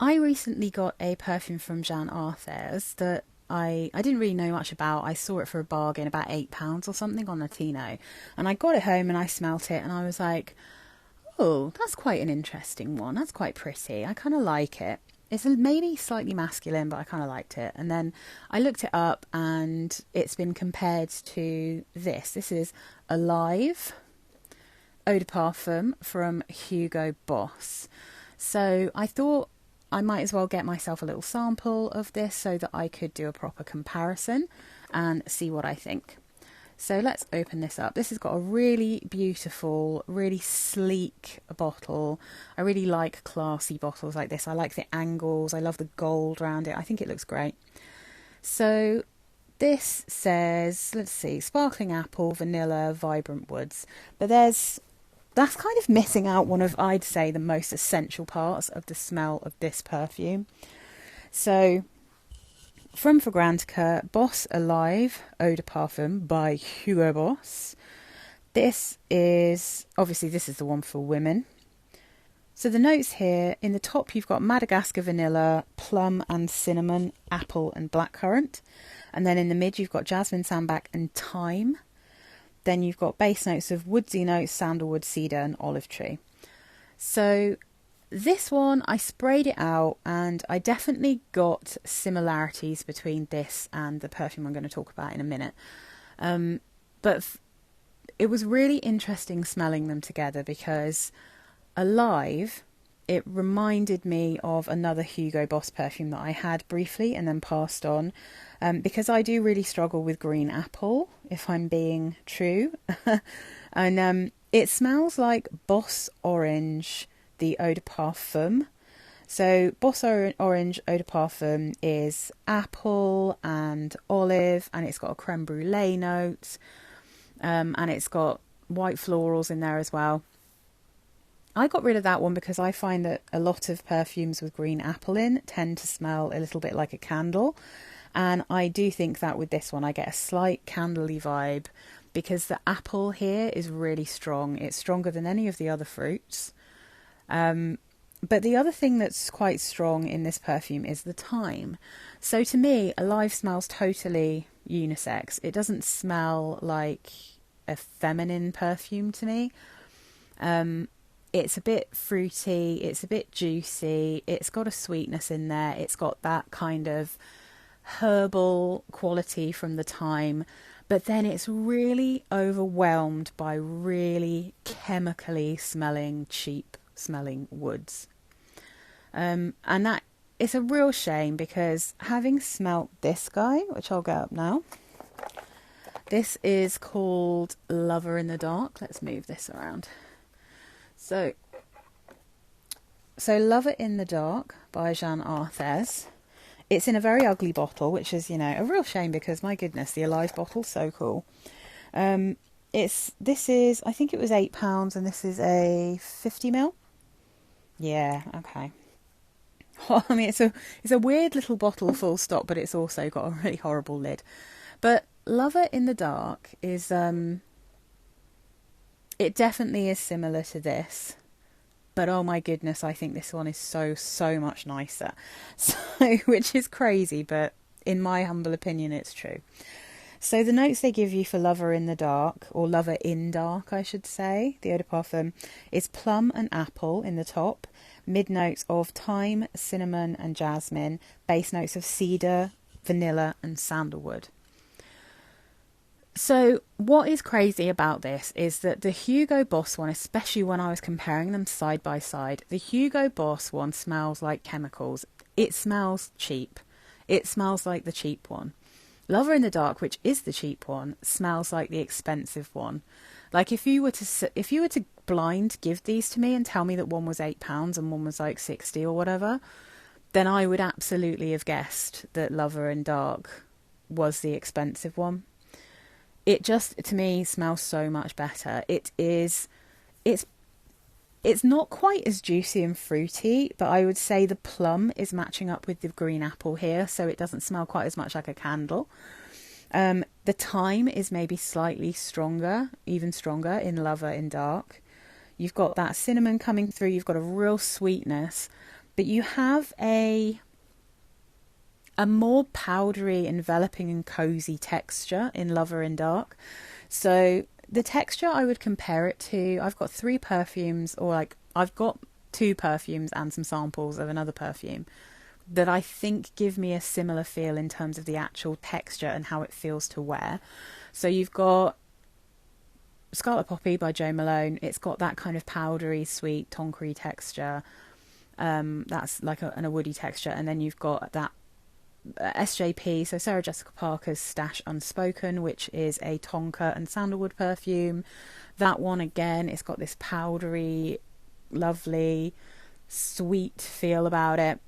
I recently got a perfume from Jeanne Arthes that I didn't really know much about. I saw it for a bargain, about £8 or something on Latino. And I got it home and I smelt it and I was like, oh, that's quite an interesting one. That's quite pretty. I kind of like it. It's maybe slightly masculine, but I kind of liked it. And then I looked it up and it's been compared to this. This is Alive Eau de Parfum from Hugo Boss. So I thought I might as well get myself a little sample of this so that I could do a proper comparison and see what I think. So let's open this up. This has got a really beautiful, really sleek bottle. I really like classy bottles like this. I like the angles. I love the gold around it. I think it looks great. So this says, let's see, sparkling apple, vanilla, vibrant woods. But that's kind of missing out one of, I'd say, the most essential parts of the smell of this perfume. So from Fragrantica, Boss Alive Eau de Parfum by Hugo Boss. This is the one for women. So the notes here, in the top you've got Madagascar vanilla, plum and cinnamon, apple and blackcurrant. And then in the mid you've got jasmine, sambac and thyme. Then you've got base notes of woodsy notes, sandalwood, cedar and olive tree. So this one, I sprayed it out and I definitely got similarities between this and the perfume I'm going to talk about in a minute. But it was really interesting smelling them together because Alive, it reminded me of another Hugo Boss perfume that I had briefly and then passed on. Because I do really struggle with green apple, if I'm being true. And it smells like Boss Orange, the Eau de Parfum. So Boss Orange Eau de Parfum is apple and olive, and it's got a creme brulee note, and it's got white florals in there as well. I got rid of that one because I find that a lot of perfumes with green apple in tend to smell a little bit like a candle. And I do think that with this one I get a slight candly vibe because the apple here is really strong. It's stronger than any of the other fruits. But the other thing that's quite strong in this perfume is the thyme. So to me, Alive smells totally unisex. It doesn't smell like a feminine perfume to me. It's a bit fruity, it's a bit juicy, it's got a sweetness in there, it's got that kind of herbal quality from the thyme, but then it's really overwhelmed by really chemically smelling, cheap smelling woods. And that it's a real shame because having smelt this guy, which I'll get up now, this is called Lover in the Dark. Let's move this around. So Lover in the Dark by Jeanne Arthes. It's in a very ugly bottle, which is, a real shame because, my goodness, the Alive bottle's so cool. I think it was £8 and this is a 50ml. Yeah, okay. I mean, it's a weird little bottle full stop, but it's also got a really horrible lid. But Lover in the Dark is, it definitely is similar to this. But oh my goodness, I think this one is so much nicer. So, which is crazy, but in my humble opinion, it's true. So the notes they give you for Lover in the Dark, or Lover in Dark, I should say, the Eau de Parfum, is plum and apple in the top, mid notes of thyme, cinnamon and jasmine, base notes of cedar, vanilla and sandalwood. So what is crazy about this is that the Hugo Boss one, especially when I was comparing them side by side, the Hugo Boss one smells like chemicals. It smells cheap. It smells like the cheap one. Lover in the Dark, which is the cheap one, smells like the expensive one. Like if you were to blind give these to me and tell me that one was £8 and one was like 60 or whatever, then I would absolutely have guessed that Lover in Dark was the expensive one. It just, to me, smells so much better. It's not quite as juicy and fruity, but I would say the plum is matching up with the green apple here, so it doesn't smell quite as much like a candle. The thyme is maybe slightly stronger, even stronger in Lover in Dark. You've got that cinnamon coming through, you've got a real sweetness, but you have a more powdery, enveloping and cozy texture in Lover in Dark. So the texture I would compare it to, I've got 3 perfumes, or like I've got 2 perfumes and some samples of another perfume that I think give me a similar feel in terms of the actual texture and how it feels to wear. So you've got Scarlet Poppy by Jo Malone. It's got that kind of powdery, sweet, tonkery texture. That's like a woody texture. And then you've got that SJP, so Sarah Jessica Parker's Stash Unspoken, which is a tonka and sandalwood perfume. That one again, it's got this powdery, lovely, sweet feel about it.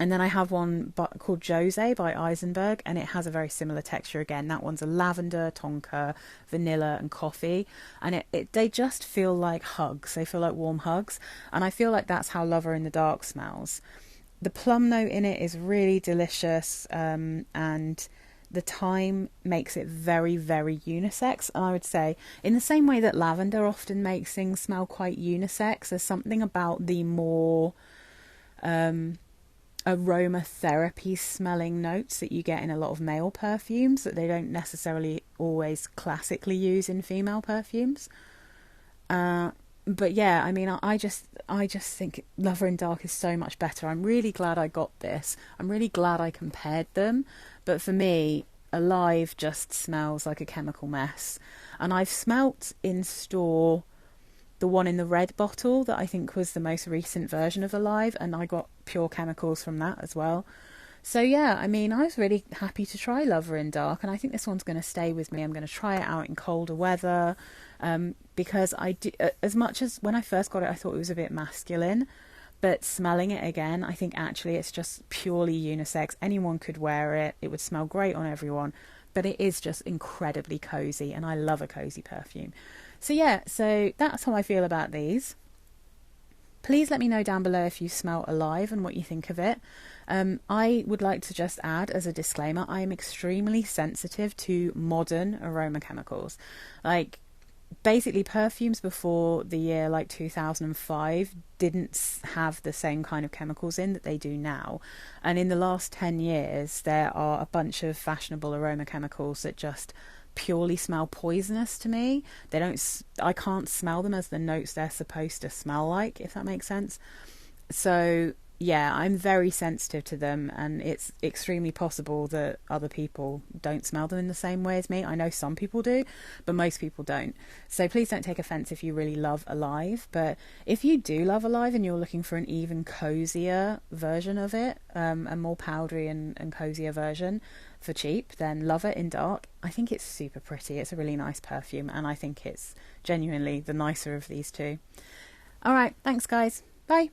And then I have one called Jose by Eisenberg, and it has a very similar texture again. That one's a lavender, tonka, vanilla and coffee. And they just feel like hugs. They feel like warm hugs. And I feel like that's how Lover in the Dark smells. The plum note in it is really delicious, and the thyme makes it very, very unisex. And I would say, in the same way that lavender often makes things smell quite unisex, there's something about the more aromatherapy smelling notes that you get in a lot of male perfumes that they don't necessarily always classically use in female perfumes. But yeah, I mean, I just think Lover in Dark is so much better. I'm really glad I got this. I'm really glad I compared them. But for me, Alive just smells like a chemical mess. And I've smelt in store the one in the red bottle that I think was the most recent version of Alive, and I got pure chemicals from that as well. So yeah, I mean, I was really happy to try Lover in Dark, and I think this one's going to stay with me. I'm going to try it out in colder weather, because I do, as much as when I first got it, I thought it was a bit masculine, but smelling it again, I think actually it's just purely unisex. Anyone could wear it. It would smell great on everyone, but it is just incredibly cozy, and I love a cozy perfume. So yeah, so that's how I feel about these. Please let me know down below if you smell Alive and what you think of it. I would like to just add as a disclaimer, I am extremely sensitive to modern aroma chemicals. Like, basically perfumes before the year like 2005 didn't have the same kind of chemicals in that they do now. And in the last 10 years, there are a bunch of fashionable aroma chemicals that just purely smell poisonous to me. I can't smell them as the notes they're supposed to smell like, if that makes sense. So yeah, I'm very sensitive to them, and it's extremely possible that other people don't smell them in the same way as me. I know some people do, but most people don't. So please don't take offense if you really love Alive. But if you do love Alive and you're looking for an even cozier version of it, a more powdery and cozier version for cheap, then Lover in Dark. I think it's super pretty. It's a really nice perfume, and I think it's genuinely the nicer of these two. All right, thanks guys. Bye.